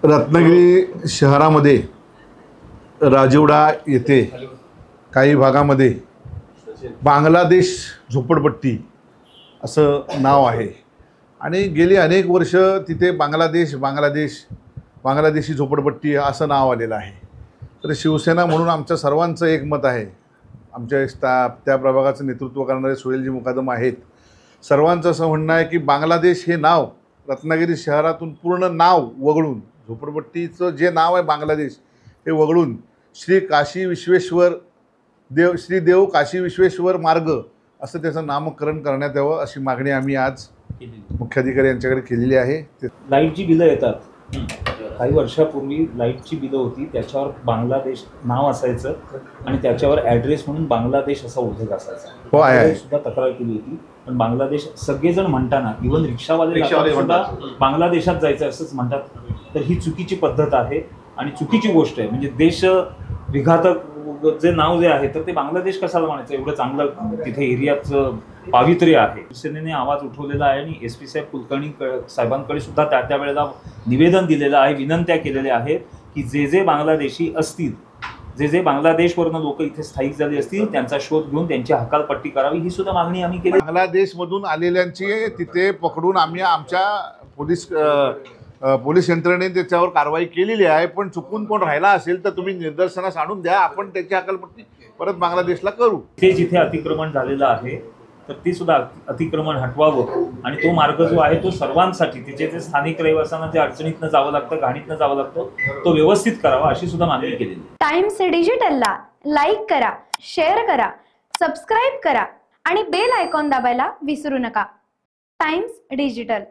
रत्नागिरी शहरामध्ये राजवडा येथे काही भागामध्ये बांगलादेश झोपडपट्टी असं नाव आहे आणि गेली अनेक वर्ष तिथे बांगलादेशी झोपडपट्टी असं नाव आलेलं आहे। तर शिवसेना म्हणून आमच्या सर्वांचं एक मत आहे, आमच्या त्या प्रभागाचं नेतृत्व करणारे सोहेलजी मुकादम आहेत, सर्वांचं असं म्हणणं आहे की बांगलादेश हे नाव रत्नागिरी शहरातून पूर्ण नाव वगळून, झोपडपट्टीचं जे नाव आहे बांगलादेश हे वगळून श्री देव काशी विश्वेश्वर मार्ग असं त्याचं नामकरण करण्यात यावं अशी मागणी आम्ही आज मुख्याधिकारी यांच्याकडे केलेली आहे। लाईटची बिलं येतात, काही वर्षापूर्वी लाईटची बिलं होती, त्याच्यावर बांगलादेश नाव असायचं आणि त्याच्यावर ॲड्रेस म्हणून बांगलादेश असा उल्लेख असायचा। हो आहे, सुद्धा तक्रार केली होती, पण बांगलादेश सगळेजण म्हणताना इव्हन रिक्षावाले सुद्धा बांगलादेशात जायचं असंच म्हणतात। तर ही चुकीची पद्धत आहे आणि चुकीची गोष्ट आहे। म्हणजे देश विघातक जे नाव जे आहे तर ते बांगलादेश कशाला म्हणायचं, एवढं चांगलं तिथे एरियाचं पावित्र्य आहे। शिवसेनेने आवाज उठवलेला आहे आणि SP साहेब कुलकर्णी साहेबांकडे सुद्धा त्या वेळेला निवेदन दिलेलं आहे, विनंत्या केलेल्या आहेत की जे बांगलादेशी असतील, जे बांगलादेशवरनं लोक इथे स्थायिक झाले असतील त्यांचा शोध घेऊन त्यांची हकालपट्टी करावी, ही सुद्धा मागणी आम्ही केली। बांगलादेशमधून आलेल्यांची तिथे पकडून आम्ही आमच्या पोलीस यंत्रणेने त्याच्यावर कारवाई केलेली आहे, पण चुकून कोण राहिला असेल तर तुम्ही निदर्शनास आणून द्या, आपण त्याची हकालपट्टी परत बांगलादेशला करू। ते जिथे अतिक्रमण झालेलं आहे तर ती सुद्धा अतिक्रमण हटवावं आणि तो मार्ग जो आहे तो सर्वांसाठी, तिथे जे स्थानिक रहिवाशांना जे अडचणीतनं जावं लागतं, घाणीतनं जावं लागतं, तो व्यवस्थित करावा अशी सुद्धा मागणी केलेली। टाइम्स डिजिटलला लाईक करा, शेअर करा, सबस्क्राईब करा आणि बेल आयकॉन दाबायला विसरू नका। Times digital.